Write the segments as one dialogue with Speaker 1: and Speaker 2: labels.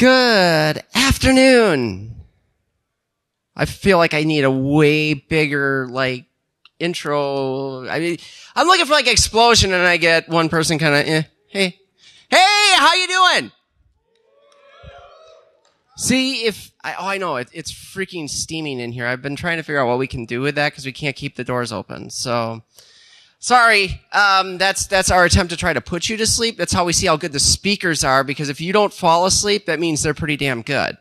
Speaker 1: Good afternoon. I feel like I need a way bigger, intro. I mean, I'm looking for, explosion, and I get one person kind of, hey, how you doing? See, I know, it's freaking steaming in here. I've been trying to figure out what we can do with that, because we can't keep the doors open, so... Sorry, that's our attempt to try to put you to sleep. That's how we see how good the speakers are, because if you don't fall asleep, that means they're pretty damn good.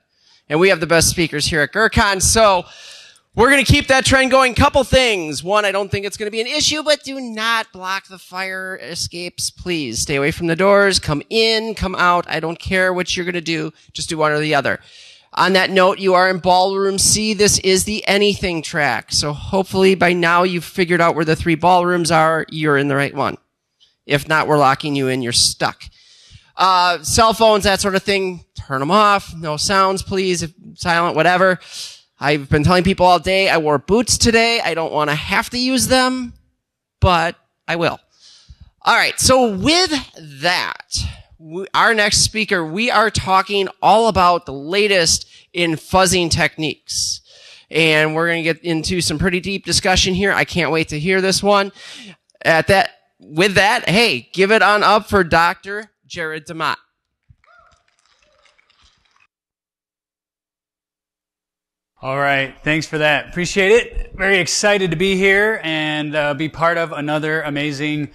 Speaker 1: And we have the best speakers here at GrrCON, so we're going to keep that trend going. Couple things. One, I don't think it's going to be an issue, but do not block the fire escapes, please. Stay away from the doors. Come in, come out. I don't care what you're going to do. Just do one or the other. On that note, you are in Ballroom C. This is the anything track. So hopefully by now you've figured out where the 3 ballrooms are. You're in the right one. If not, we're locking you in. You're stuck. Cell phones, that sort of thing, turn them off. No sounds, please. Silent, whatever. I've been telling people all day I wore boots today. I don't want to have to use them, but I will. All right, so with that... our next speaker, we are talking all about the latest in fuzzing techniques. And we're going to get into some pretty deep discussion here. I can't wait to hear this one. With that, hey, give it on up for Dr. Jared DeMott.
Speaker 2: All right, thanks for that. Appreciate it. Very excited to be here and be part of another amazing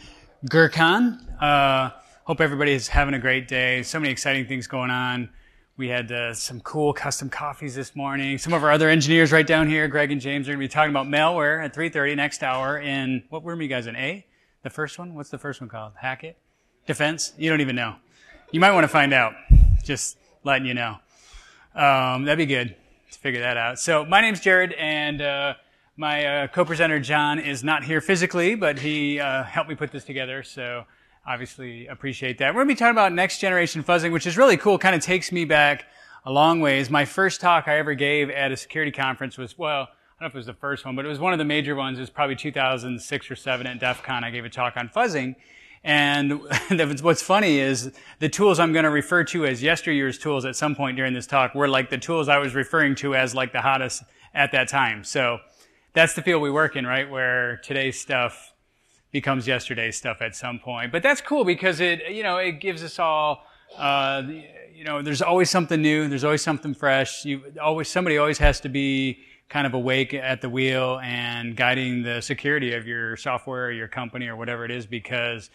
Speaker 2: GrrCON. Hope everybody is having a great day. So many exciting things going on. We had some cool custom coffees this morning. Some of our other engineers right down here, Greg and James, are going to be talking about malware at 3:30 next hour in, what room are you guys in? A? The first one? What's the first one called? Hack It? Defense? You don't even know. You might want to find out. Just letting you know. That'd be good to figure that out. So my name's Jared, and my co-presenter John is not here physically, but he helped me put this together, so... obviously appreciate that. We're going to be talking about next generation fuzzing, which is really cool. Kind of takes me back a long ways. My first talk I ever gave at a security conference was, well, I don't know if it was the first one, but it was one of the major ones. It was probably 2006 or 7 at DEF CON. I gave a talk on fuzzing. And what's funny is the tools I'm going to refer to as yesteryear's tools at some point during this talk were like the tools I was referring to as like the hottest at that time. So that's the field we work in, right? Where today's stuff becomes yesterday's stuff at some point. But that's cool because it gives us all, there's always something new. There's always something fresh. Somebody always has to be kind of awake at the wheel and guiding the security of your software or your company or whatever it is, because,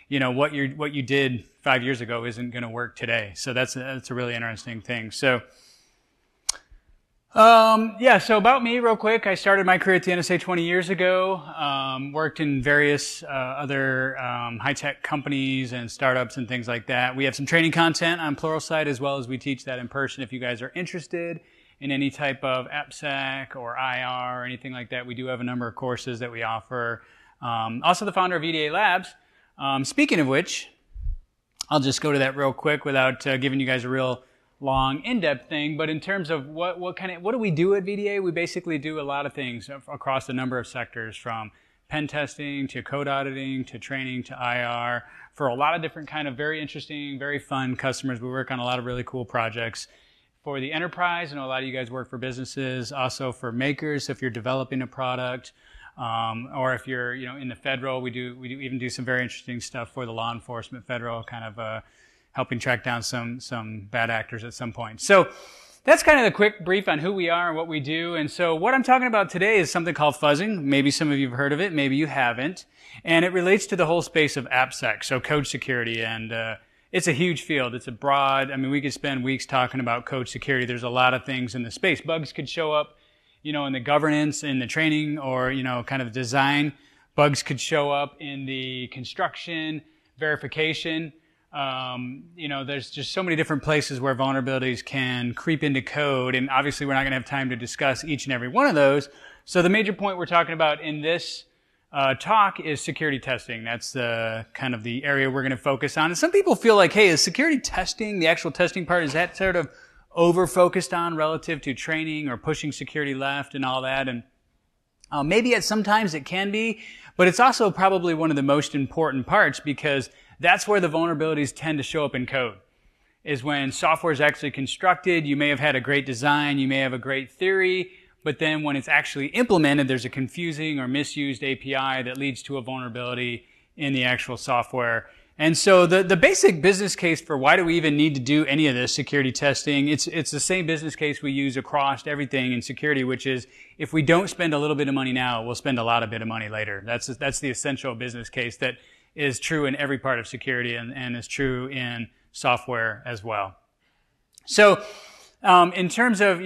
Speaker 2: what you did 5 years ago isn't going to work today. So that's a really interesting thing. So, so about me real quick. I started my career at the NSA 20 years ago, worked in various other high-tech companies and startups and things like that. We have some training content on Pluralsight as well as we teach that in person. If you guys are interested in any type of AppSec or IR or anything like that, we do have a number of courses that we offer. Also the founder of EDA Labs. Speaking of which, I'll just go to that real quick without giving you guys a real long, in-depth thing, but in terms of what do we do at VDA? We basically do a lot of things across a number of sectors, from pen testing to code auditing to training to IR, for a lot of different kind of very interesting, very fun customers. We work on a lot of really cool projects for the enterprise. I know a lot of you guys work for businesses, also for makers if you're developing a product, or if you're in the federal. We even do some very interesting stuff for the law enforcement, federal kind of helping track down some bad actors at some point. So that's kind of the quick brief on who we are and what we do. And so what I'm talking about today is something called fuzzing. Maybe some of you have heard of it, maybe you haven't. And it relates to the whole space of AppSec, so code security. And it's a huge field. It's a broad, we could spend weeks talking about code security. There's a lot of things in the space. Bugs could show up, in the governance, in the training, or, kind of design. Bugs could show up in the construction, verification. There's just so many different places where vulnerabilities can creep into code, and obviously we're not going to have time to discuss each and every one of those. So the major point we're talking about in this talk is security testing. That's the kind of the area we're going to focus on. And some people feel like, hey, is security testing, the actual testing part, is that sort of over-focused on relative to training or pushing security left and all that? And maybe at sometimes it can be, but it's also probably one of the most important parts, because that's where the vulnerabilities tend to show up in code. is when software is actually constructed. You may have had a great design, you may have a great theory, but then when it's actually implemented, there's a confusing or misused API that leads to a vulnerability in the actual software. And so the basic business case for why do we even need to do any of this security testing, it's the same business case we use across everything in security, which is if we don't spend a little bit of money now, we'll spend a lot of bit of money later. That's the essential business case that is true in every part of security and is true in software as well. So in terms of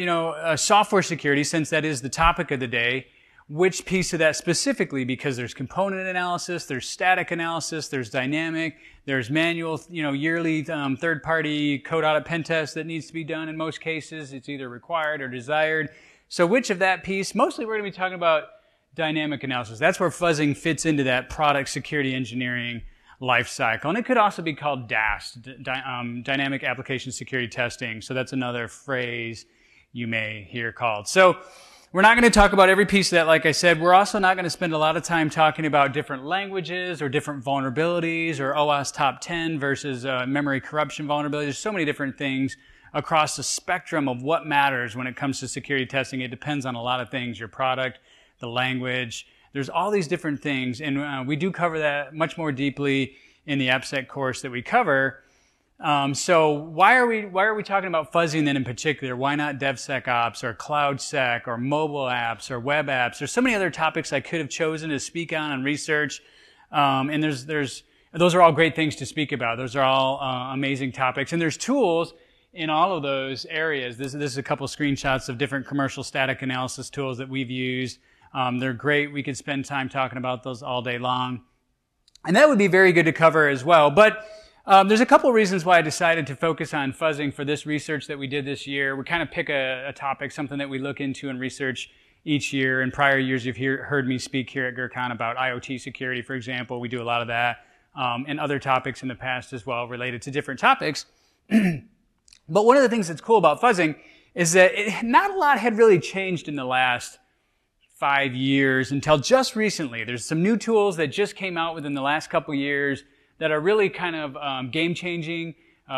Speaker 2: software security, since that is the topic of the day, which piece of that specifically, because there's component analysis, there's static analysis, there's dynamic, there's manual, yearly third-party code audit pen test that needs to be done in most cases. It's either required or desired. So which of that piece? Mostly we're going to be talking about dynamic analysis. That's where fuzzing fits into that product security engineering life cycle. And it could also be called DAST, Dynamic Application Security Testing. So that's another phrase you may hear called. So we're not going to talk about every piece of that, like I said. We're also not going to spend a lot of time talking about different languages or different vulnerabilities or OWASP top 10 versus memory corruption vulnerabilities. There's so many different things across the spectrum of what matters when it comes to security testing. It depends on a lot of things, your product, the language. There's all these different things, and we do cover that much more deeply in the AppSec course that we cover. So why are we talking about fuzzing then in particular? Why not DevSecOps or CloudSec or mobile apps or web apps? There's so many other topics I could have chosen to speak on and research. And those are all great things to speak about. Those are all amazing topics. And there's tools in all of those areas. This is a couple screenshots of different commercial static analysis tools that we've used. They're great. We could spend time talking about those all day long. And that would be very good to cover as well. But there's a couple reasons why I decided to focus on fuzzing for this research that we did this year. We kind of pick a topic, something that we look into and research each year. In prior years, you've heard me speak here at GrrCON about IoT security, for example. We do a lot of that, and other topics in the past as well related to different topics. But one of the things that's cool about fuzzing is that not a lot had really changed in the last 5 years until just recently. There's some new tools that just came out within the last couple years that are really kind of game-changing,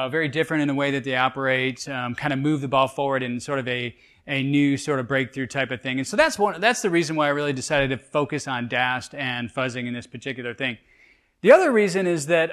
Speaker 2: very different in the way that they operate, kind of move the ball forward in sort of a new sort of breakthrough type of thing. And so that's the reason why I really decided to focus on DAST and fuzzing in this particular thing. The other reason is that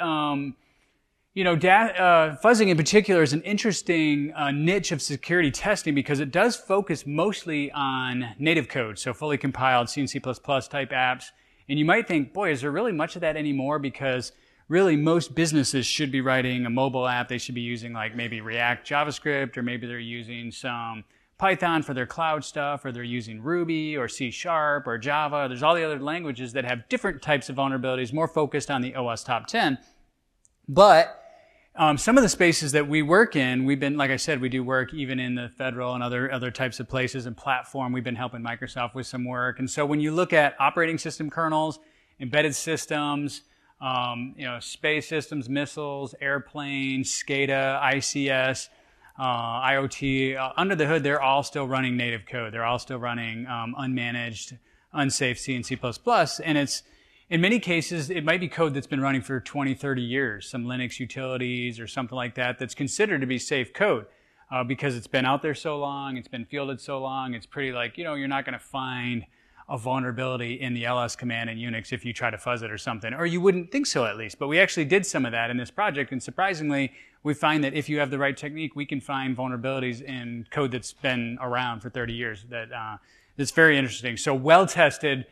Speaker 2: fuzzing in particular is an interesting niche of security testing because it does focus mostly on native code, so fully compiled C and C++ type apps. And you might think, boy, is there really much of that anymore? Because really most businesses should be writing a mobile app. They should be using like maybe React, JavaScript, or maybe they're using some Python for their cloud stuff, or they're using Ruby or C# or Java. There's all the other languages that have different types of vulnerabilities, more focused on the OWASP top 10. But some of the spaces that we work in, like I said, we do work even in the federal and other types of places and platform. We've been helping Microsoft with some work. And so when you look at operating system kernels, embedded systems, space systems, missiles, airplanes, SCADA, ICS, IoT, under the hood, they're all still running native code. They're all still running unmanaged, unsafe C and C++. And it's, in many cases, it might be code that's been running for 20, 30 years, some Linux utilities or something like that that's considered to be safe code because it's been out there so long, it's been fielded so long, it's pretty like, you're not going to find a vulnerability in the ls command in Unix if you try to fuzz it or something, or you wouldn't think so at least. But we actually did some of that in this project, and surprisingly, we find that if you have the right technique, we can find vulnerabilities in code that's been around for 30 years. That's very interesting. So well-tested,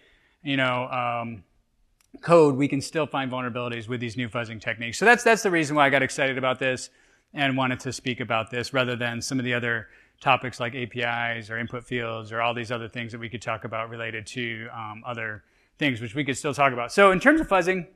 Speaker 2: code, we can still find vulnerabilities with these new fuzzing techniques. So that's the reason why I got excited about this and wanted to speak about this rather than some of the other topics like APIs or input fields or all these other things that we could talk about related to other things, which we could still talk about. So in terms of fuzzing,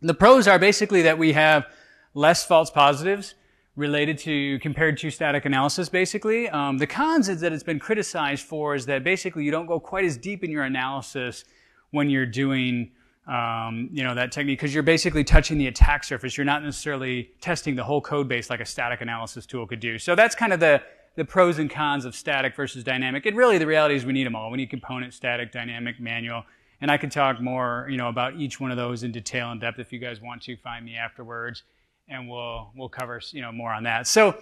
Speaker 2: the pros are basically that we have less false positives compared to static analysis, basically. The cons is that it's been criticized for is that basically you don't go quite as deep in your analysis when you're doing that technique, because you're basically touching the attack surface. You're not necessarily testing the whole code base like a static analysis tool could do. So that's kind of the pros and cons of static versus dynamic. And really the reality is we need them all. We need component, static, dynamic, manual. And I could talk more, about each one of those in detail and depth if you guys want to find me afterwards and we'll cover more on that. So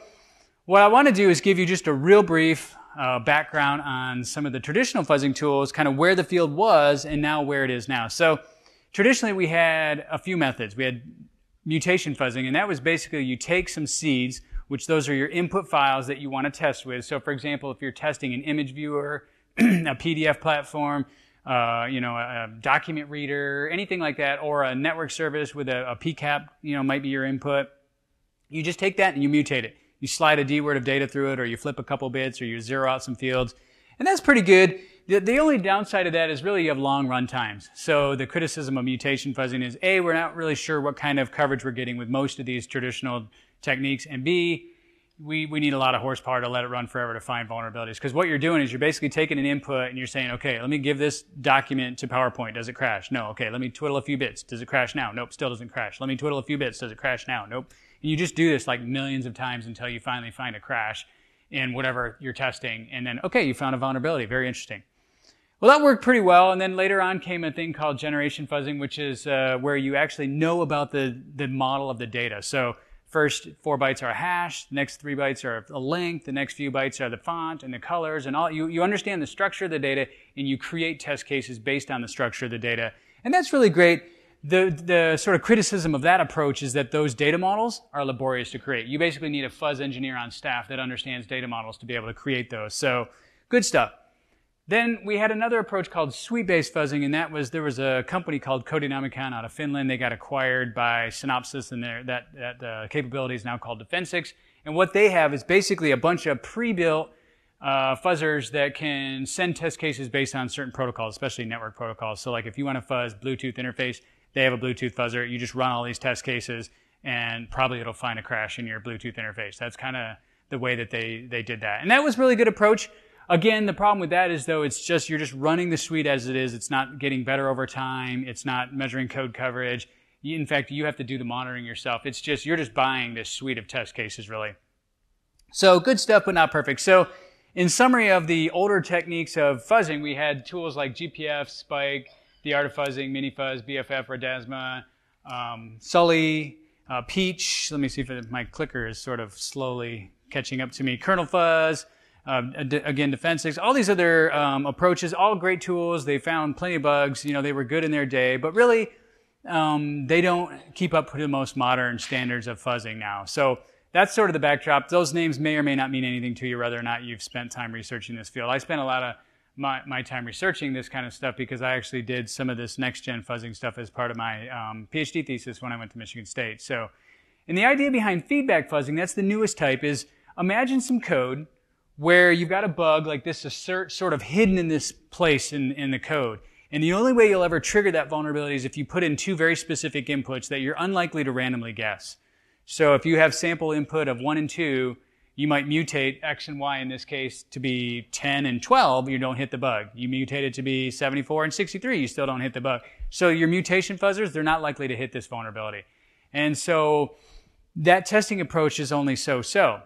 Speaker 2: what I want to do is give you just a real brief background on some of the traditional fuzzing tools, kind of where the field was and now where it is now. So traditionally we had a few methods. We had mutation fuzzing, and that was basically you take some seeds, which those are your input files that you want to test with. So for example, if you're testing an image viewer, a PDF platform, a document reader, anything like that, or a network service with a PCAP, might be your input. You just take that and you mutate it. You slide a D word of data through it, or you flip a couple bits, or you zero out some fields. And that's pretty good. The only downside of that is really you have long run times. So the criticism of mutation fuzzing is, A, we're not really sure what kind of coverage we're getting with most of these traditional techniques, and B, we need a lot of horsepower to let it run forever to find vulnerabilities. Because what you're doing is you're basically taking an input and you're saying, okay, let me give this document to PowerPoint. Does it crash? No. Okay, let me twiddle a few bits. Does it crash now? Nope, still doesn't crash. Let me twiddle a few bits. Does it crash now? Nope. And you just do this like millions of times until you finally find a crash in whatever you're testing. And then, okay, you found a vulnerability. Very interesting. Well, that worked pretty well. And then later on came a thing called generation fuzzing, which is where you actually know about the model of the data. So first 4 bytes are a hash, the next 3 bytes are a length, the next few bytes are the font and the colors, and all. You understand the structure of the data, and you create test cases based on the structure of the data. And that's really great. The sort of criticism of that approach is that those data models are laborious to create. You basically need a fuzz engineer on staff that understands data models to be able to create those. So good stuff. Then we had another approach called suite-based fuzzing, and there was a company called Codinamicon out of Finland. They got acquired by Synopsys, and that capability is now called Defensix. And what they have is basically a bunch of pre-built fuzzers that can send test cases based on certain protocols, especially network protocols. So like if you want to fuzz Bluetooth interface, they have a Bluetooth fuzzer. You just run all these test cases, and probably it'll find a crash in your Bluetooth interface. That's kind of the way that they did that. And that was a really good approach. Again, the problem with that is, though, you're just running the suite as it is. It's not getting better over time. It's not measuring code coverage. In fact, you have to do the monitoring yourself. You're just buying this suite of test cases, really. So good stuff, but not perfect. So in summary of the older techniques of fuzzing, we had tools like GPF, Spike, The Art of Fuzzing, Minifuzz, BFF, Radasma, Sully, Peach. Let me see if my clicker is sort of slowly catching up to me. Kernel Fuzz. Again, Defensix, all these other approaches, all great tools. They found plenty of bugs. They were good in their day, but really, they don't keep up with the most modern standards of fuzzing now. So that's sort of the backdrop. Those names may or may not mean anything to you, whether or not you've spent time researching this field. I spent a lot of my time researching this kind of stuff because I actually did some of this next-gen fuzzing stuff as part of my PhD thesis when I went to Michigan State. So, and the idea behind feedback fuzzing, that's the newest type, is imagine some code where you've got a bug like this assert sort of hidden in this place in the code. And the only way you'll ever trigger that vulnerability is if you put in 2 very specific inputs that you're unlikely to randomly guess. So if you have sample input of 1 and 2, you might mutate X and Y in this case to be 10 and 12, you don't hit the bug. You mutate it to be 74 and 63, you still don't hit the bug. So your mutation fuzzers, they're not likely to hit this vulnerability. And so that testing approach is only so-so.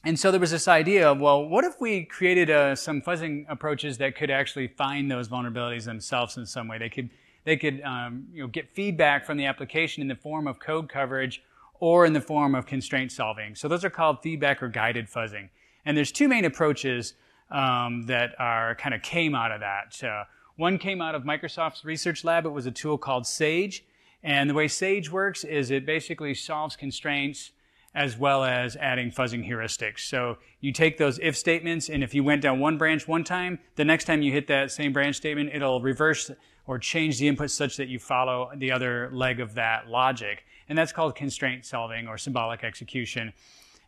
Speaker 2: And so there was this idea of, well, what if we created some fuzzing approaches that could actually find those vulnerabilities themselves in some way? They could get feedback from the application in the form of code coverage or in the form of constraint solving. So those are called feedback or guided fuzzing. And there's 2 main approaches that are kind of came out of that. One came out of Microsoft's research lab. It was a tool called Sage. And the way Sage works is it basically solves constraints as well as adding fuzzing heuristics. So you take those if statements, and if you went down one branch one time, the next time you hit that same branch statement, it'll reverse or change the input such that you follow the other leg of that logic. And that's called constraint solving or symbolic execution.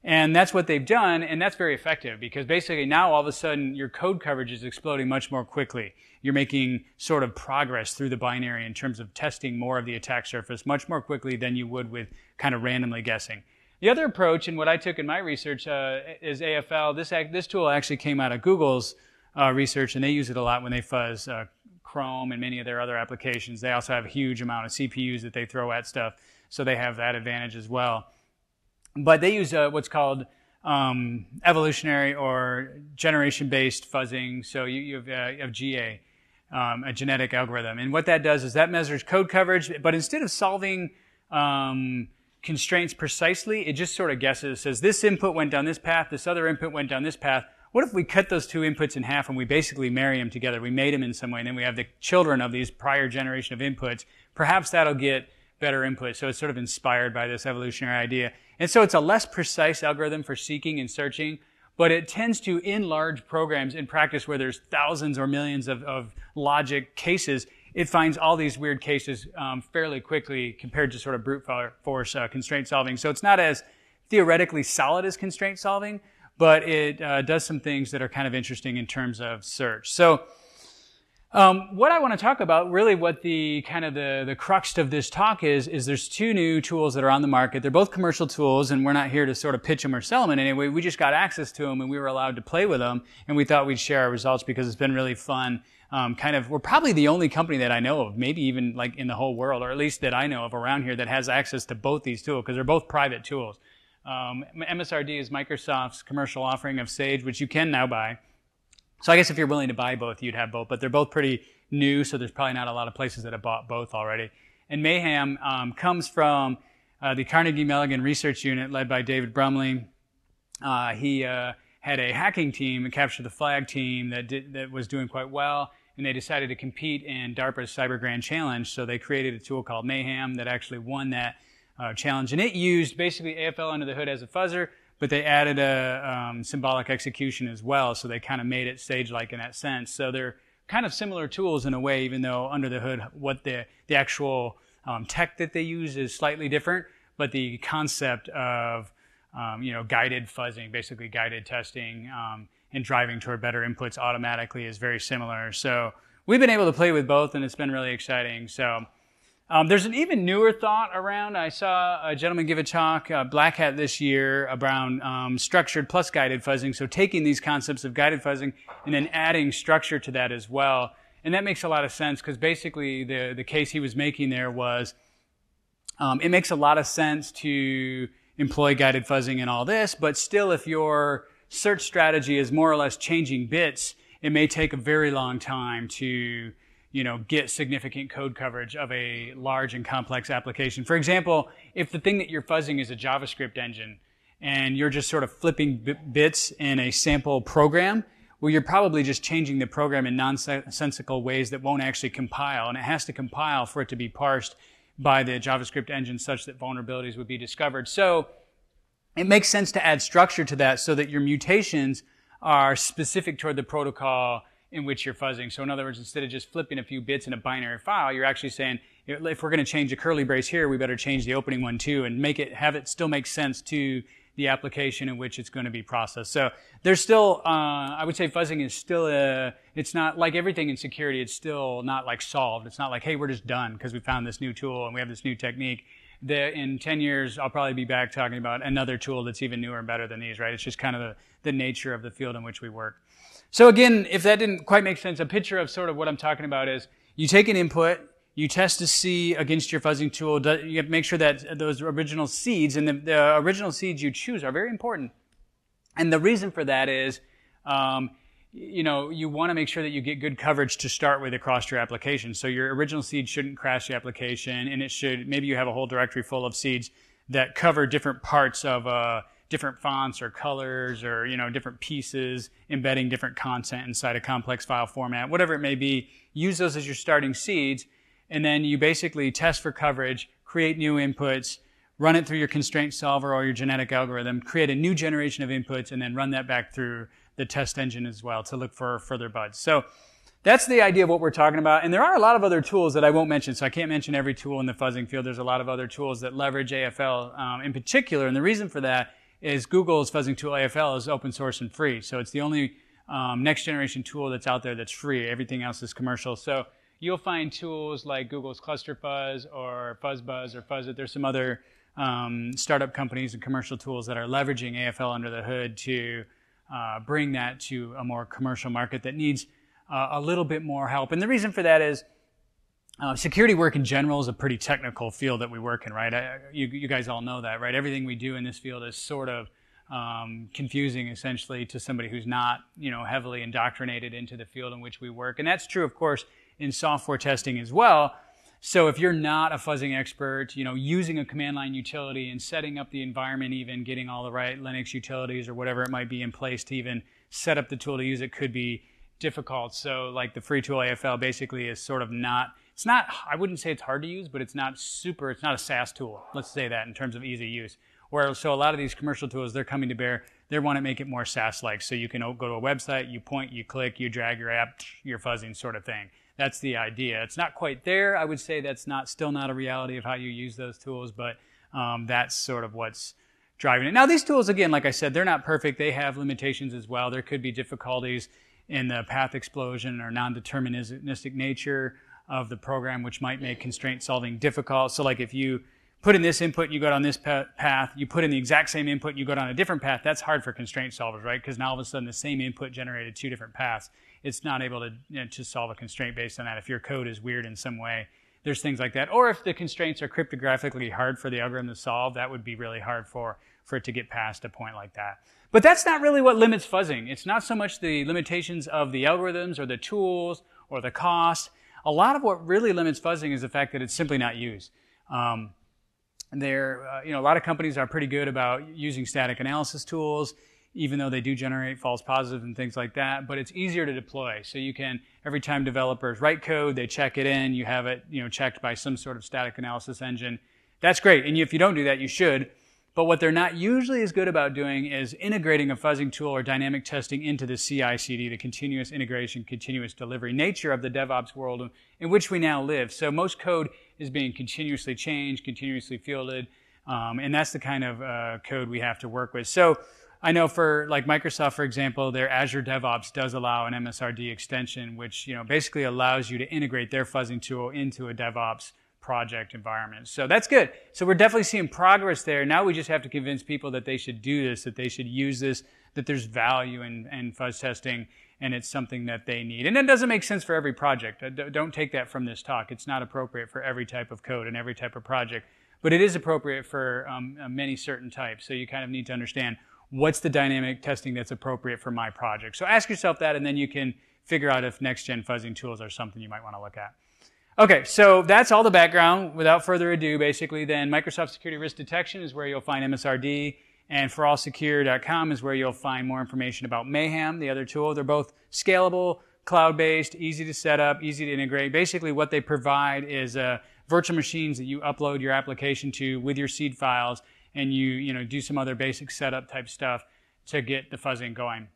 Speaker 2: And that's what they've done, and that's very effective because basically now all of a sudden your code coverage is exploding much more quickly. You're making sort of progress through the binary in terms of testing more of the attack surface much more quickly than you would with kind of randomly guessing. The other approach, and what I took in my research, is AFL. This tool actually came out of Google's research, and they use it a lot when they fuzz Chrome and many of their other applications. They also have a huge amount of CPUs that they throw at stuff, so they have that advantage as well. But they use what's called evolutionary or generation-based fuzzing. So you have GA, a genetic algorithm. And what that does is that measures code coverage, but instead of solving constraints precisely. It just sort of guesses, says this input went down this path, this other input went down this path. What if we cut those two inputs in half and we basically marry them together? We made them in some way, and then we have the children of these prior generation of inputs. Perhaps that'll get better input. So it's sort of inspired by this evolutionary idea. And so it's a less precise algorithm for seeking and searching, but it tends to, in large programs, in practice where there's thousands or millions of logic cases, it finds all these weird cases fairly quickly compared to sort of brute force constraint solving. So it's not as theoretically solid as constraint solving, but it does some things that are kind of interesting in terms of search. So what I want to talk about, really what the kind of the crux of this talk is there's two new tools that are on the market. They're both commercial tools, and we're not here to sort of pitch them or sell them in any way. We just got access to them, and we were allowed to play with them, and we thought we'd share our results because it's been really fun. We're probably the only company that I know of, maybe even like in the whole world, or at least that I know of around here, that has access to both these tools, because they're both private tools. MSRD is Microsoft's commercial offering of Sage, which you can now buy. So I guess if you're willing to buy both, you'd have both, but they're both pretty new, so there's probably not a lot of places that have bought both already. And Mayhem comes from the Carnegie Mellon Research Unit led by David Brumley. He had a hacking team, a capture the flag team that was doing quite well, and they decided to compete in DARPA's Cyber Grand Challenge, so they created a tool called Mayhem that actually won that challenge. And it used basically AFL under the hood as a fuzzer, but they added a symbolic execution as well, so they kind of made it Sage-like in that sense. So they're kind of similar tools in a way, even though under the hood, what the actual tech that they use is slightly different, but the concept of guided fuzzing, basically guided testing, and driving toward better inputs automatically is very similar. So we've been able to play with both, and it's been really exciting. So there's an even newer thought around. I saw a gentleman give a talk, Black Hat this year, around structured plus guided fuzzing. So taking these concepts of guided fuzzing and then adding structure to that as well. And that makes a lot of sense, because basically the case he was making there was it makes a lot of sense to employ guided fuzzing and all this, but still if your search strategy is more or less changing bits, it may take a very long time to get significant code coverage of a large and complex application. For example, if the thing that you're fuzzing is a JavaScript engine and you're just sort of flipping bits in a sample program, well, you're probably just changing the program in nonsensical ways that won't actually compile. And it has to compile for it to be parsed by the JavaScript engine such that vulnerabilities would be discovered. So it makes sense to add structure to that so that your mutations are specific toward the protocol in which you're fuzzing. So in other words, instead of just flipping a few bits in a binary file, you're actually saying, if we're going to change a curly brace here, we better change the opening one too, and have it still make sense to the application in which it's going to be processed. So there's still, I would say fuzzing is still it's not like everything in security, it's still not like solved. It's not like, hey, we're just done because we found this new tool and we have this new technique. In 10 years, I'll probably be back talking about another tool that's even newer and better than these, right? It's just kind of the nature of the field in which we work. So again, if that didn't quite make sense, a picture of sort of what I'm talking about is you take an input, you test to see against your fuzzing tool, you have to make sure that those original seeds, and the original seeds you choose are very important. And the reason for that is, you want to make sure that you get good coverage to start with across your application. So your original seed shouldn't crash the application, and maybe you have a whole directory full of seeds that cover different parts of different fonts or colors or, different pieces, embedding different content inside a complex file format, whatever it may be. Use those as your starting seeds, and then you basically test for coverage, create new inputs, run it through your constraint solver or your genetic algorithm, create a new generation of inputs, and then run that back through the test engine as well to look for further bugs. So that's the idea of what we're talking about. And there are a lot of other tools that I won't mention, so I can't mention every tool in the fuzzing field. There's a lot of other tools that leverage AFL in particular, and the reason for that is Google's fuzzing tool AFL is open source and free. So it's the only next generation tool that's out there that's free. Everything else is commercial. So you'll find tools like Google's Cluster Fuzz or FuzzBuzz or Fuzzit. There's some other startup companies and commercial tools that are leveraging AFL under the hood to bring that to a more commercial market that needs a little bit more help. And the reason for that is security work in general is a pretty technical field that we work in, right? You guys all know that, right? Everything we do in this field is sort of confusing, essentially, to somebody who's not, heavily indoctrinated into the field in which we work. And that's true, of course, in software testing as well. So if you're not a fuzzing expert, using a command line utility and setting up the environment, even getting all the right Linux utilities or whatever it might be in place to even set up the tool to use it could be difficult. So like the free tool AFL basically is sort of I wouldn't say it's hard to use, but it's not a SaaS tool. Let's say that in terms of easy use. So a lot of these commercial tools, they're coming to bear, they want to make it more SaaS-like. So you can go to a website, you point, you click, you drag your app, you're fuzzing sort of thing. That's the idea. It's not quite there. I would say that's still not a reality of how you use those tools, but that's sort of what's driving it. Now, these tools, again, like I said, they're not perfect. They have limitations as well. There could be difficulties in the path explosion or non-deterministic nature of the program, which might make constraint solving difficult. So like if you put in this input, you go down this path, you put in the exact same input, you go down a different path, that's hard for constraint solvers, right? Because now all of a sudden the same input generated two different paths. It's not able to solve a constraint based on that. If your code is weird in some way, there's things like that. Or if the constraints are cryptographically hard for the algorithm to solve, that would be really hard for it to get past a point like that. But that's not really what limits fuzzing. It's not so much the limitations of the algorithms or the tools or the cost. A lot of what really limits fuzzing is the fact that it's simply not used. A lot of companies are pretty good about using static analysis tools, even though they do generate false positives and things like that, but it's easier to deploy. So you can, every time developers write code, they check it in, you have it checked by some sort of static analysis engine. That's great, and if you don't do that, you should. But what they're not usually as good about doing is integrating a fuzzing tool or dynamic testing into the CI/CD, the continuous integration, continuous delivery nature of the DevOps world in which we now live. So most code is being continuously changed, continuously fielded, and that's the kind of code we have to work with. So I know for like Microsoft, for example, their Azure DevOps does allow an MSRD extension, which basically allows you to integrate their fuzzing tool into a DevOps project environment. So that's good. So we're definitely seeing progress there. Now we just have to convince people that they should do this, that they should use this, that there's value in fuzz testing, and it's something that they need. And it doesn't make sense for every project. Don't take that from this talk. It's not appropriate for every type of code and every type of project, but it is appropriate for many certain types. So you kind of need to understand what's the dynamic testing that's appropriate for my project. So ask yourself that, and then you can figure out if next-gen fuzzing tools are something you might want to look at. Okay, so that's all the background. Without further ado, basically, then Microsoft Security Risk Detection is where you'll find MSRD, and forallsecure.com is where you'll find more information about Mayhem, the other tool. They're both scalable, cloud-based, easy to set up, easy to integrate. Basically, what they provide is virtual machines that you upload your application to with your seed files, and you do some other basic setup type stuff to get the fuzzing going.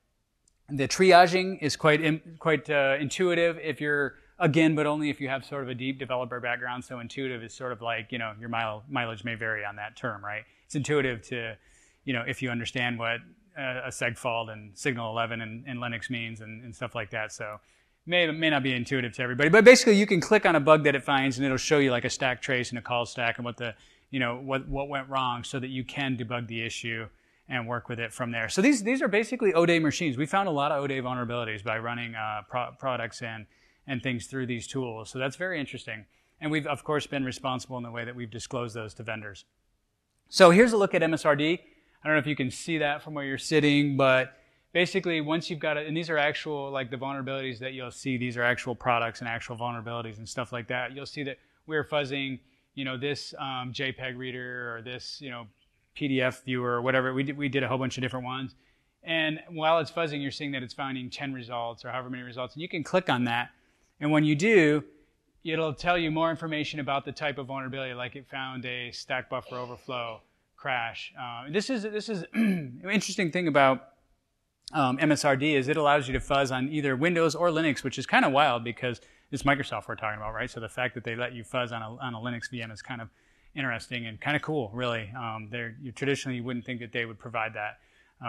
Speaker 2: The triaging is quite intuitive if you're, again, but only if you have sort of a deep developer background. So intuitive is sort of like, your mileage may vary on that term, right? It's intuitive to, if you understand what a segfault and signal 11 and Linux means and stuff like that. So may not be intuitive to everybody, but basically you can click on a bug that it finds and it'll show you like a stack trace and a call stack and what the what went wrong so that you can debug the issue and work with it from there. So these are basically O-Day machines. We found a lot of O-Day vulnerabilities by running products and things through these tools. So that's very interesting. And we've, of course, been responsible in the way that we've disclosed those to vendors. So here's a look at MSRD. I don't know if you can see that from where you're sitting, but basically once you've got it, and these are actual, like the vulnerabilities that you'll see, these are actual products and actual vulnerabilities and stuff like that. You'll see that we're fuzzing this JPEG reader or this, PDF viewer or whatever. We did a whole bunch of different ones. And while it's fuzzing, you're seeing that it's finding 10 results or however many results. And you can click on that. And when you do, it'll tell you more information about the type of vulnerability, like it found a stack buffer overflow crash. This is an interesting thing about MSRD is it allows you to fuzz on either Windows or Linux, which is kind of wild because it's Microsoft we're talking about, right? So the fact that they let you fuzz on a Linux VM is kind of interesting and kind of cool, really. Traditionally, you wouldn't think that they would provide that,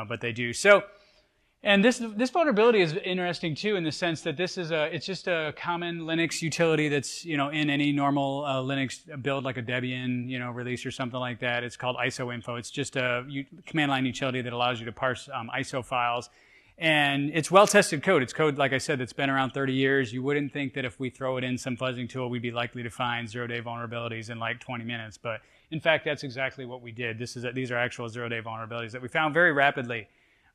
Speaker 2: but they do. So, and this vulnerability is interesting too, in the sense that it's just a common Linux utility that's in any normal Linux build, like a Debian release or something like that. It's called ISOinfo. It's just a command line utility that allows you to parse ISO files. And it's well-tested code. It's code, like I said, that's been around 30 years. You wouldn't think that if we throw it in some fuzzing tool, we'd be likely to find zero-day vulnerabilities in like 20 minutes. But in fact, that's exactly what we did. These are actual zero-day vulnerabilities that we found very rapidly.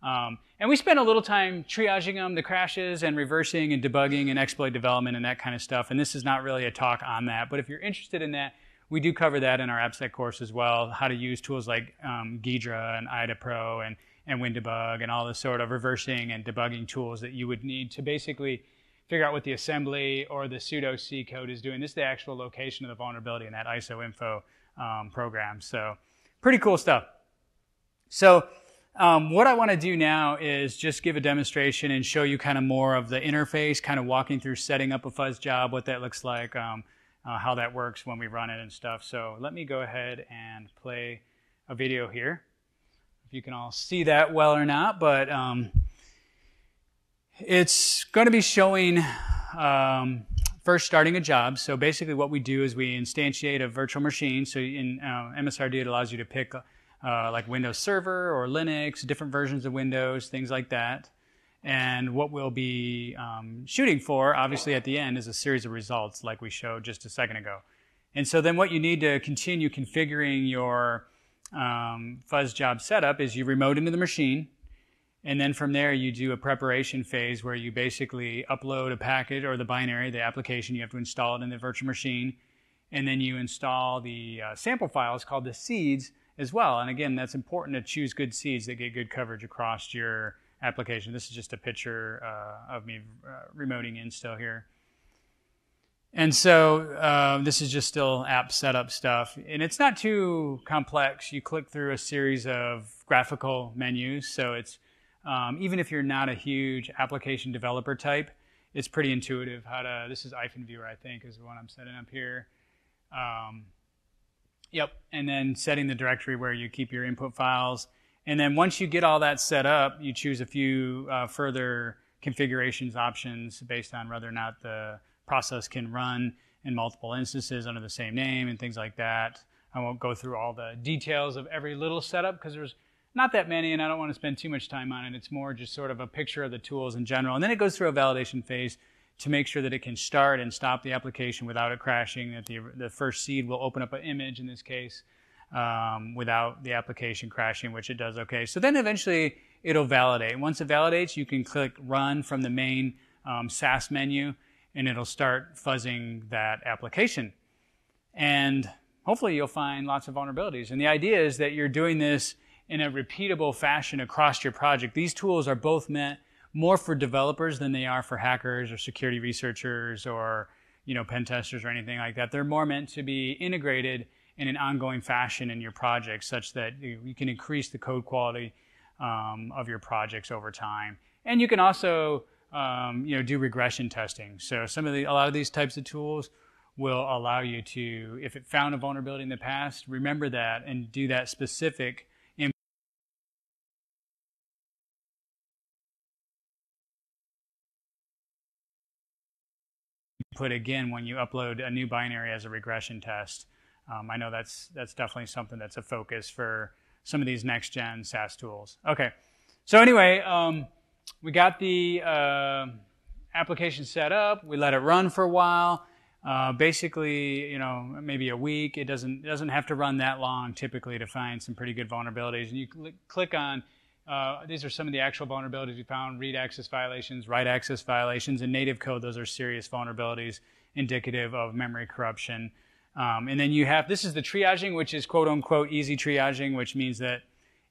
Speaker 2: And we spent a little time triaging them, the crashes, and reversing and debugging and exploit development and that kind of stuff. And this is not really a talk on that. But if you're interested in that, we do cover that in our AppSec course as well, how to use tools like GrrCON and IDA Pro and WinDebug and all the sort of reversing and debugging tools that you would need to basically figure out what the assembly or the pseudo C code is doing. This is the actual location of the vulnerability in that ISO info program. So pretty cool stuff. So what I want to do now is just give a demonstration and show you kind of more of the interface, kind of walking through setting up a Fuzz job, what that looks like, how that works when we run it and stuff. So let me go ahead and play a video here. If you can all see that well or not, but it's going to be showing first starting a job. So basically what we do is we instantiate a virtual machine. So in MSRD, it allows you to pick like Windows Server or Linux, different versions of Windows, things like that. And what we'll be shooting for, obviously at the end, is a series of results like we showed just a second ago. And so then what you need to continue configuring your Fuzz job setup is you remote into the machine. And then from there, you do a preparation phase where you basically upload a package or the binary, the application. You have to install it in the virtual machine. And then you install the sample files called the seeds as well. And again, that's important to choose good seeds that get good coverage across your application. This is just a picture of me remoting in still here. And so this is just still app setup stuff. And it's not too complex. You click through a series of graphical menus. So it's even if you're not a huge application developer type, it's pretty intuitive how to, this is iPhone Viewer, I think, is the one I'm setting up here. Yep, and then setting the directory where you keep your input files. And then once you get all that set up, you choose a few further configurations options based on whether or not the process can run in multiple instances under the same name and things like that. I won't go through all the details of every little setup because there's not that many and I don't want to spend too much time on it. It's more just sort of a picture of the tools in general. And then it goes through a validation phase to make sure that it can start and stop the application without it crashing, that the first seed will open up an image in this case without the application crashing, which it does okay. So then eventually it'll validate. Once it validates, you can click Run from the main Sas menu, and it'll start fuzzing that application. And hopefully you'll find lots of vulnerabilities. And the idea is that you're doing this in a repeatable fashion across your project. These tools are both meant more for developers than they are for hackers or security researchers or pen testers or anything like that. They're more meant to be integrated in an ongoing fashion in your project such that you can increase the code quality of your projects over time. And you can also do regression testing. So a lot of these types of tools will allow you to, if it found a vulnerability in the past, remember that and do that specific input again when you upload a new binary as a regression test. I know that's definitely something that's a focus for some of these next-gen SaaS tools. Okay, so anyway, we got the application set up. We let it run for a while. Basically, maybe a week. It doesn't have to run that long typically to find some pretty good vulnerabilities. And you click on, these are some of the actual vulnerabilities we found: read access violations, write access violations. In native code, those are serious vulnerabilities indicative of memory corruption. And then you have, this is the triaging, which is quote unquote easy triaging, which means that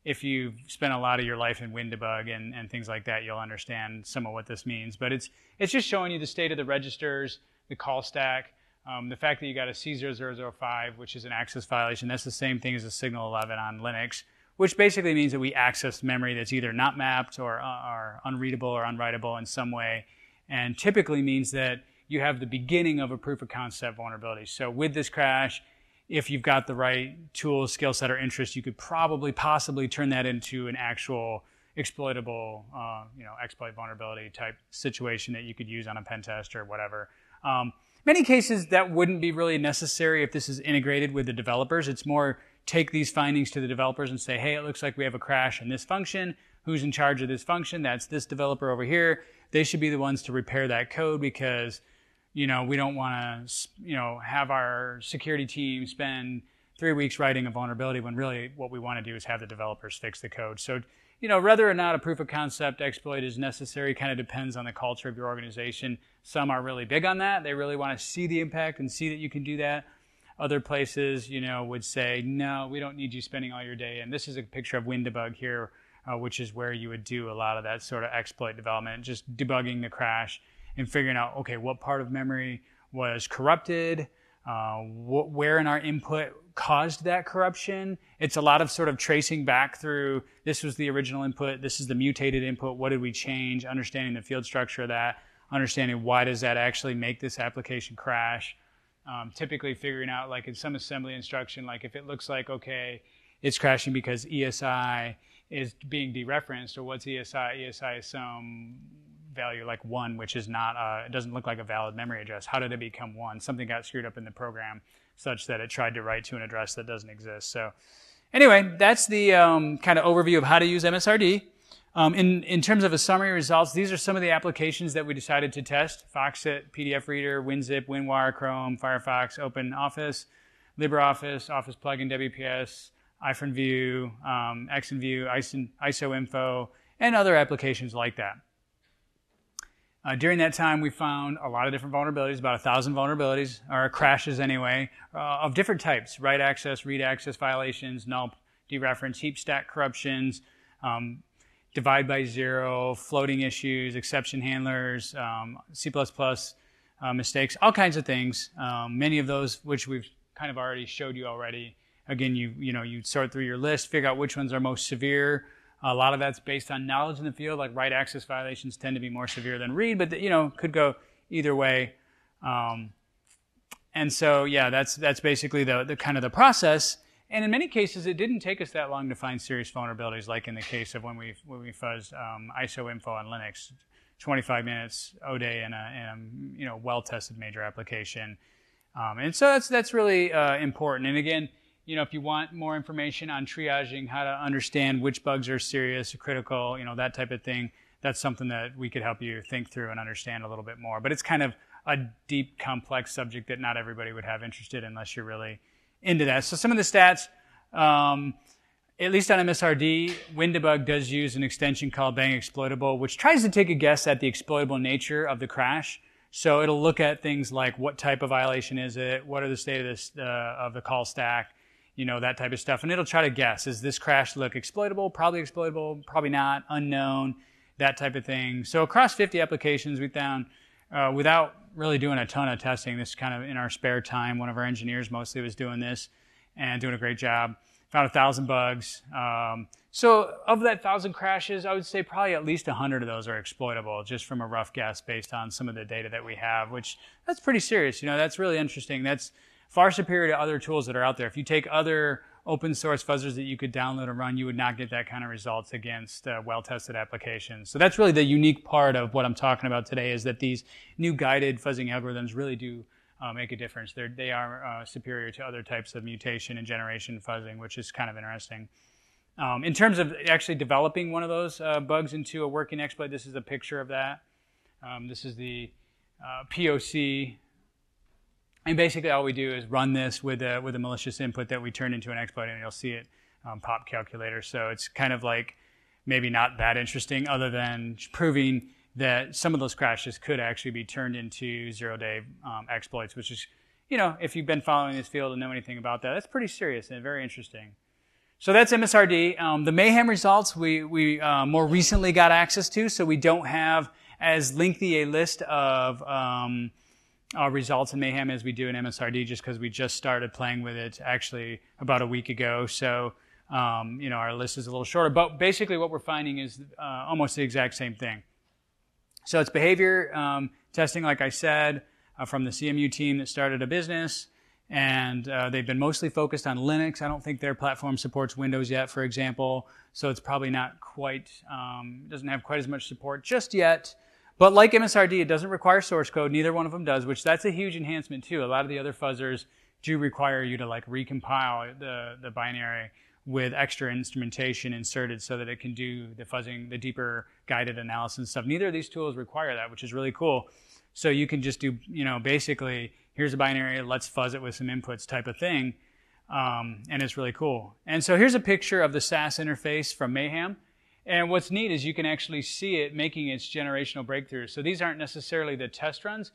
Speaker 2: if you've spent a lot of your life in WinDebug and things like that, you'll understand some of what this means. But it's just showing you the state of the registers, the call stack, the fact that you got a C0005, which is an access violation. That's the same thing as a signal 11 on Linux, which basically means that we access memory that's either not mapped or unreadable or unwritable in some way, and typically means that you have the beginning of a proof of concept vulnerability. So with this crash, if you've got the right tools, skill set, or interest, you could possibly turn that into an actual exploitable, exploit vulnerability type situation that you could use on a pen test or whatever. Many cases that wouldn't be really necessary if this is integrated with the developers. It's more take these findings to the developers and say, hey, it looks like we have a crash in this function. Who's in charge of this function? That's this developer over here. They should be the ones to repair that code because we don't want to, have our security team spend 3 weeks writing a vulnerability when really what we want to do is have the developers fix the code. So whether or not a proof of concept exploit is necessary kind of depends on the culture of your organization. Some are really big on that. They really want to see the impact and see that you can do that. Other places, would say, no, we don't need you spending all your day. And this is a picture of WinDebug here, which is where you would do a lot of that sort of exploit development, just debugging the crash and figuring out, okay, what part of memory was corrupted, where in our input caused that corruption. It's a lot of sort of tracing back through, this was the original input, this is the mutated input, what did we change, understanding the field structure of that, understanding why does that actually make this application crash. Typically figuring out, like in some assembly instruction, like if it looks like, okay, it's crashing because ESI is being dereferenced, or what's ESI? ESI is some value like 1, which is not, it doesn't look like a valid memory address. How did it become 1? Something got screwed up in the program such that it tried to write to an address that doesn't exist. So anyway, that's the kind of overview of how to use MSRD. In terms of a summary results, these are some of the applications that we decided to test: Foxit, PDF Reader, WinZip, WinWire, Chrome, Firefox, OpenOffice, LibreOffice, Office Plugin, WPS, iFrontView, XInView, ISOInfo, and other applications like that. During that time, we found a lot of different vulnerabilities, about 1,000 vulnerabilities, or crashes anyway, of different types: write access, read access violations, null, dereference, heap stack corruptions, divide by zero, floating issues, exception handlers, C++ mistakes, all kinds of things. Many of those which we've kind of already showed you already. Again, you sort through your list, figure out which ones are most severe. A lot of that's based on knowledge in the field, like write access violations tend to be more severe than read, but could go either way. And so, yeah, that's basically the kind of the process. And in many cases, it didn't take us that long to find serious vulnerabilities, like in the case of when we fuzzed ISOInfo on Linux, 25 minutes ODay in a well-tested major application. And so that's really important. And again, if you want more information on triaging, how to understand which bugs are serious or critical, that type of thing, that's something that we could help you think through and understand a little bit more. But it's kind of a deep, complex subject that not everybody would have interested in unless you're really into that. So some of the stats, at least on MSRD, WinDebug does use an extension called Bang Exploitable, which tries to take a guess at the exploitable nature of the crash. So it'll look at things like what type of violation is it, what are the state of the call stack, that type of stuff. And it'll try to guess, is this crash look exploitable, probably not, unknown, that type of thing. So across 50 applications, we found, without really doing a ton of testing, this kind of in our spare time, one of our engineers mostly was doing this and doing a great job. Found 1,000 bugs. So of that 1,000 crashes, I would say probably at least 100 of those are exploitable, just from a rough guess based on some of the data that we have, which that's pretty serious. That's really interesting. That's far superior to other tools that are out there. If you take other open source fuzzers that you could download and run, you would not get that kind of results against well-tested applications. So that's really the unique part of what I'm talking about today, is that these new guided fuzzing algorithms really do make a difference. They are superior to other types of mutation and generation fuzzing, which is kind of interesting. In terms of actually developing one of those bugs into a working exploit, this is a picture of that. This is the POC. And basically all we do is run this with a malicious input that we turn into an exploit, and you'll see it pop calculator. So it's kind of like maybe not that interesting, other than proving that some of those crashes could actually be turned into zero-day exploits, which is, if you've been following this field and know anything about that, that's pretty serious and very interesting. So that's MSRD. The Mayhem results we more recently got access to, so we don't have as lengthy a list of results in Mayhem as we do in MSRD, just because we just started playing with it actually about a week ago. So, our list is a little shorter. But basically what we're finding is almost the exact same thing. So it's behavior testing, like I said, from the CMU team that started a business. And they've been mostly focused on Linux. I don't think their platform supports Windows yet, for example. So it's probably not quite, doesn't have quite as much support just yet. But like MSRD, it doesn't require source code. Neither one of them does, which that's a huge enhancement too. A lot of the other fuzzers do require you to recompile the binary with extra instrumentation inserted so that it can do the fuzzing, the deeper guided analysis and stuff. Neither of these tools require that, which is really cool. So you can just do, basically, here's a binary, let's fuzz it with some inputs type of thing. And it's really cool. And so here's a picture of the Sas interface from Mayhem. And what's neat is you can actually see it making its generational breakthroughs. So these aren't necessarily the test runs.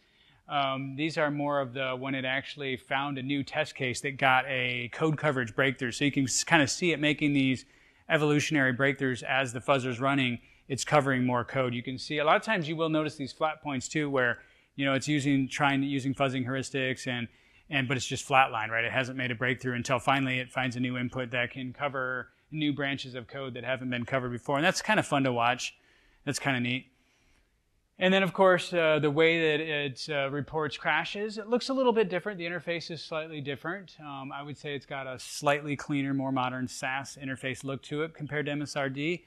Speaker 2: These are more of the when it actually found a new test case that got a code coverage breakthrough. So you can kind of see it making these evolutionary breakthroughs as the fuzzer's running. It's covering more code. You can see a lot of times you will notice these flat points too, where it's using fuzzing heuristics but it's just flatline, right? It hasn't made a breakthrough until finally it finds a new input that can cover new branches of code that haven't been covered before, and that's kind of fun to watch. That's kind of neat. And then, of course, the way that it reports crashes, it looks a little bit different. The interface is slightly different. I would say it's got a slightly cleaner, more modern Sas interface look to it compared to MSRD,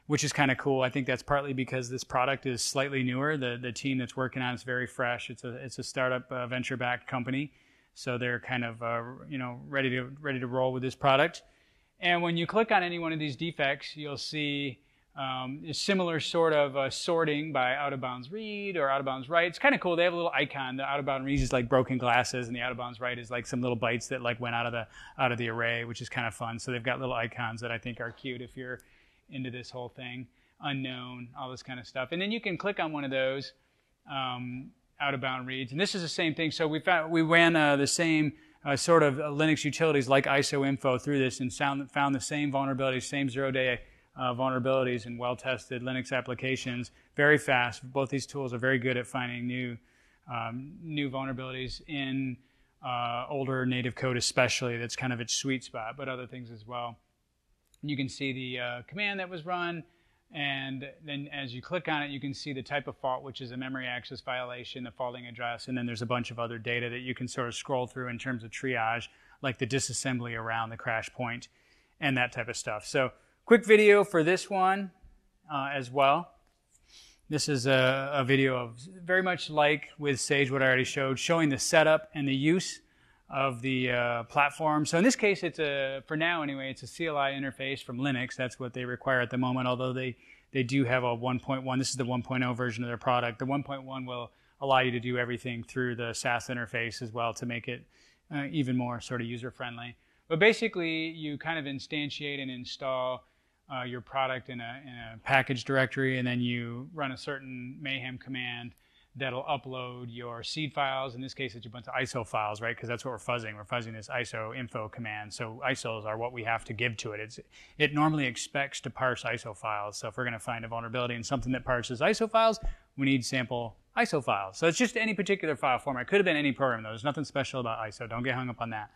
Speaker 2: which is kind of cool. I think that's partly because this product is slightly newer. The team that's working on it is very fresh. It's a startup, venture-backed company, so they're kind of ready to roll with this product. And when you click on any one of these defects, you'll see a similar sort of sorting by out-of-bounds read or out-of-bounds write. It's kind of cool. They have a little icon. The out-of-bounds reads is like broken glasses, and the out-of-bounds write is like some little bytes that like went out of the array, which is kind of fun. So they've got little icons that I think are cute if you're into this whole thing, unknown, all this kind of stuff. And then you can click on one of those out-of-bound reads. And this is the same thing. So we ran the same sort of Linux utilities like ISOinfo through this and found the same vulnerabilities, same zero-day vulnerabilities in well-tested Linux applications very fast. Both these tools are very good at finding new vulnerabilities in older native code especially. That's kind of its sweet spot, but other things as well. You can see the command that was run, and then as you click on it, you can see the type of fault, which is a memory access violation, the faulting address, and then there's a bunch of other data that you can sort of scroll through in terms of triage, like the disassembly around the crash point and that type of stuff. So quick video for this one as well. This is a video of very much like with Sage, what I already showed, showing the setup and the use of the platform. So in this case, for now anyway, it's a CLI interface from Linux. That's what they require at the moment, although they do have a 1.1. This is the 1.0 version of their product. The 1.1 will allow you to do everything through the Sas interface as well to make it even more sort of user-friendly. But basically, you kind of instantiate and install your product in a package directory, and then you run a certain Mayhem command that'll upload your seed files. In this case, it's a bunch of ISO files, right? Because that's what we're fuzzing. We're fuzzing this ISO info command. So ISOs are what we have to give to it. It normally expects to parse ISO files. So if we're going to find a vulnerability in something that parses ISO files, we need sample ISO files. So it's just any particular file format. It could have been any program, though. There's nothing special about ISO. Don't get hung up on that.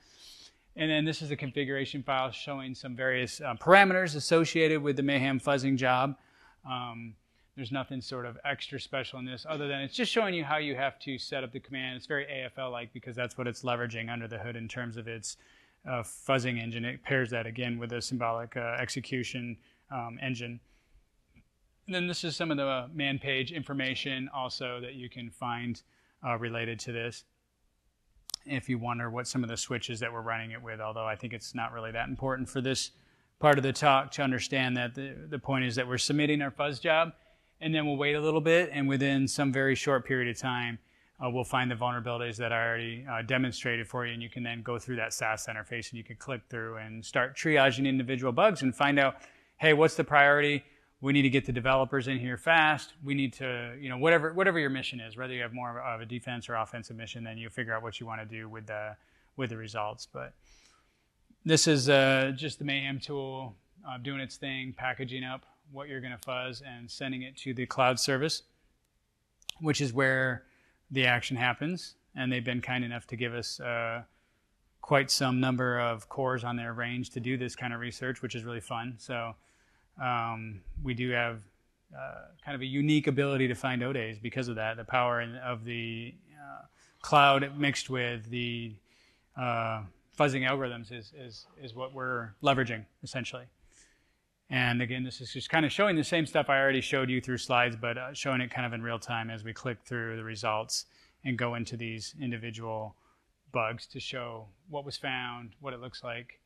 Speaker 2: And then this is a configuration file showing some various parameters associated with the Mayhem fuzzing job. There's nothing sort of extra special in this other than it's just showing you how you have to set up the command. It's very AFL-like because that's what it's leveraging under the hood in terms of its fuzzing engine. It pairs that again with a symbolic execution engine. And then this is some of the man page information also that you can find related to this if you wonder what some of the switches that we're running it with, although I think it's not really that important for this part of the talk to understand that the point is that we're submitting our fuzz job, and then we'll wait a little bit, and within some very short period of time, we'll find the vulnerabilities that I already demonstrated for you, and you can then go through that Sas interface, and you can click through and start triaging individual bugs and find out, hey, what's the priority? We need to get the developers in here fast. We need to, whatever your mission is, whether you have more of a defense or offensive mission, then you figure out what you want to do with the results. But this is just the Mayhem tool doing its thing, packaging up what you're going to fuzz and sending it to the cloud service, which is where the action happens. And they've been kind enough to give us quite some number of cores on their range to do this kind of research, which is really fun. So we do have kind of a unique ability to find ODAs because of that. The power of the cloud mixed with the fuzzing algorithms is what we're leveraging, essentially. And again, this is just kind of showing the same stuff I already showed you through slides, but showing it kind of in real time as we click through the results and go into these individual bugs to show what was found, what it looks like,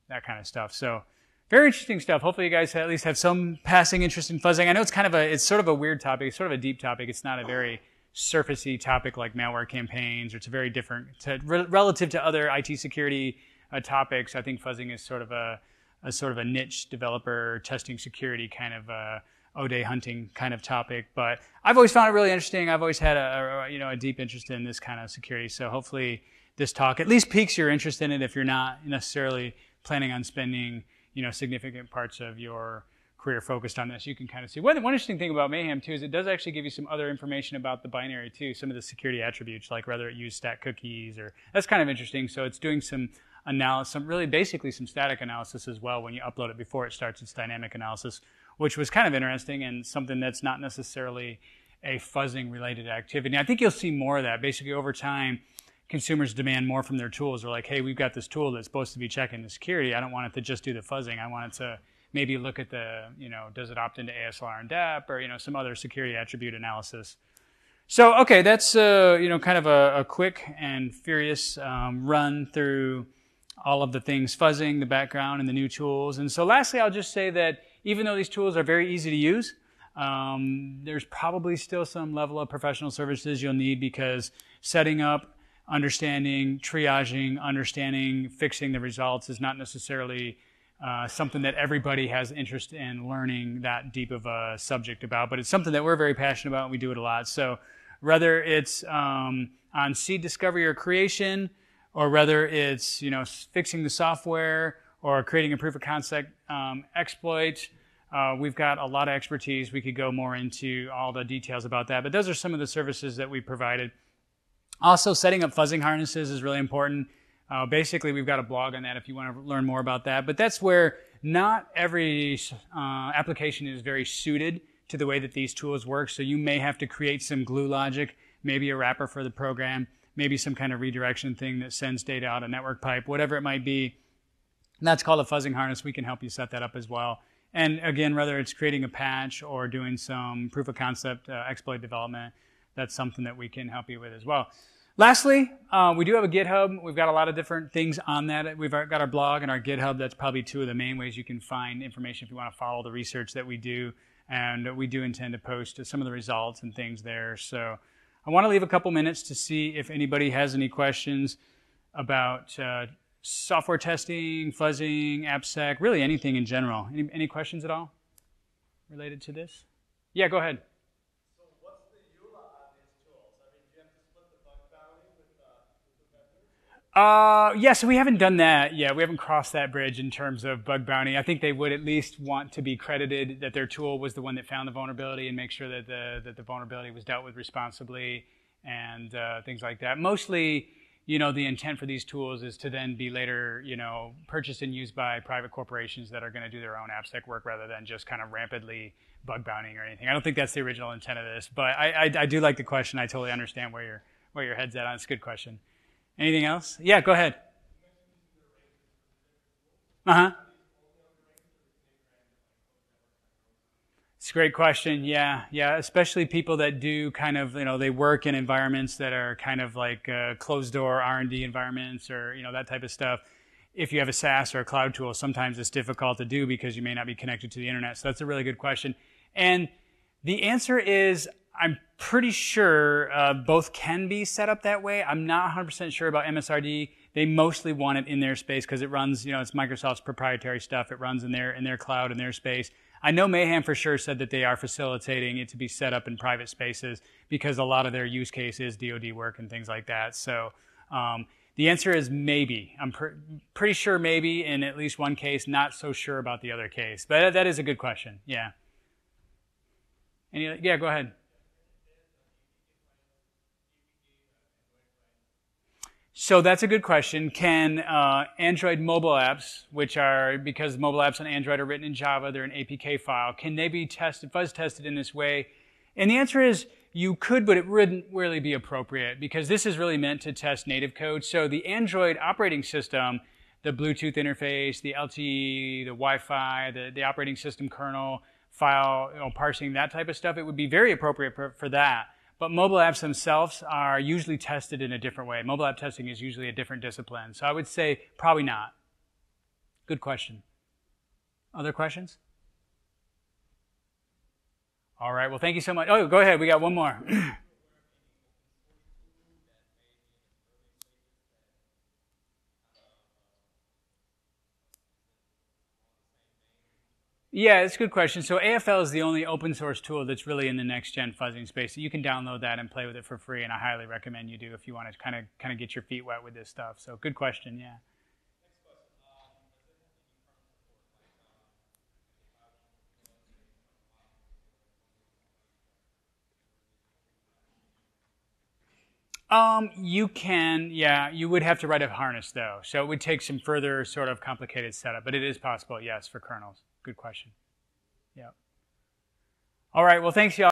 Speaker 2: that kind of stuff. So very interesting stuff. Hopefully you guys at least have some passing interest in fuzzing. I know it's sort of a weird topic. It's sort of a deep topic. It's not a very surfacey topic like malware campaigns, or it's a very different, relative to other IT security topics. I think fuzzing is sort of a a sort of a niche developer testing security kind of O-day hunting kind of topic. But I've always found it really interesting. I've always had a deep interest in this kind of security. So hopefully this talk at least piques your interest in it if you're not necessarily planning on spending significant parts of your career focused on this. You can kind of see. One interesting thing about Mayhem too is it does actually give you some other information about the binary too, some of the security attributes, like whether it used stack cookies or that's kind of interesting. So it's doing some analysis, really basically some static analysis as well when you upload it before it starts its dynamic analysis, which was kind of interesting and something that's not necessarily a fuzzing related activity. And I think you'll see more of that. Basically over time, consumers demand more from their tools. They're like, hey, we've got this tool that's supposed to be checking the security. I don't want it to just do the fuzzing. I want it to maybe look at the, does it opt into ASLR and DAP or, some other security attribute analysis. So, okay, that's, kind of a quick and furious run through all of the things fuzzing, the background, and the new tools. And so lastly, I'll just say that even though these tools are very easy to use, there's probably still some level of professional services you'll need because setting up, understanding, triaging, understanding, fixing the results is not necessarily something that everybody has interest in learning that deep of a subject about, but it's something that we're very passionate about and we do it a lot. So whether it's on seed discovery or creation, or whether it's fixing the software or creating a proof of concept exploit, we've got a lot of expertise. We could go more into all the details about that, but those are some of the services that we provided. Also, setting up fuzzing harnesses is really important. Basically, we've got a blog on that if you want to learn more about that. But that's where not every application is very suited to the way that these tools work. So you may have to create some glue logic, maybe a wrapper for the program, maybe some kind of redirection thing that sends data out a network pipe, whatever it might be. And that's called a fuzzing harness. We can help you set that up as well. And again, whether it's creating a patch or doing some proof of concept exploit development, that's something that we can help you with as well. Lastly, we do have a GitHub. We've got a lot of different things on that. We've got our blog and our GitHub. That's probably two of the main ways you can find information if you want to follow the research that we do. And we do intend to post some of the results and things there. So I want to leave a couple minutes to see if anybody has any questions about software testing, fuzzing, AppSec, really anything in general. Any questions at all related to this? Yeah, go ahead. So we haven't done that yet. We haven't crossed that bridge in terms of bug bounty. I think they would at least want to be credited that their tool was the one that found the vulnerability and make sure that the vulnerability was dealt with responsibly and things like that. Mostly, the intent for these tools is to then be later, purchased and used by private corporations that are going to do their own AppSec work rather than just kind of rampantly bug bountying or anything. I don't think that's the original intent of this, but I do like the question. I totally understand where your head's at on it. It's a good question. Anything else? Yeah, go ahead. It's a great question. Yeah, especially people that do kind of, they work in environments that are kind of like closed door R&D environments or, that type of stuff. If you have a SaaS or a cloud tool, sometimes it's difficult to do because you may not be connected to the internet. So that's a really good question. And the answer is, I'm pretty sure both can be set up that way. I'm not 100% sure about MSRD. They mostly want it in their space because it runs, it's Microsoft's proprietary stuff. It runs in their cloud, in their space. I know Mayhem for sure said that they are facilitating it to be set up in private spaces because a lot of their use case is DoD work and things like that. So the answer is maybe. I'm pretty sure maybe in at least one case, not so sure about the other case. But that is a good question. Yeah. Yeah, go ahead. So that's a good question. Can Android mobile apps, which are, because mobile apps on Android are written in Java, they're an APK file, can they be fuzz tested in this way? And the answer is you could, but it wouldn't really be appropriate because this is really meant to test native code. So the Android operating system, the Bluetooth interface, the LTE, the Wi-Fi, the operating system kernel, file parsing, that type of stuff, it would be very appropriate for that. But mobile apps themselves are usually tested in a different way. Mobile app testing is usually a different discipline. So I would say probably not. Good question. Other questions? All right. Well, thank you so much. Oh, go ahead. We got one more. Yeah, it's a good question. So AFL is the only open source tool that's really in the next gen fuzzing space. You can download that and play with it for free, and I highly recommend you do if you want to kind of get your feet wet with this stuff. So good question, yeah. You can, yeah, you would have to write a harness though. So it would take some further sort of complicated setup, but it is possible, yes, for kernels. Good question. Yeah. All right, well, thanks, y'all.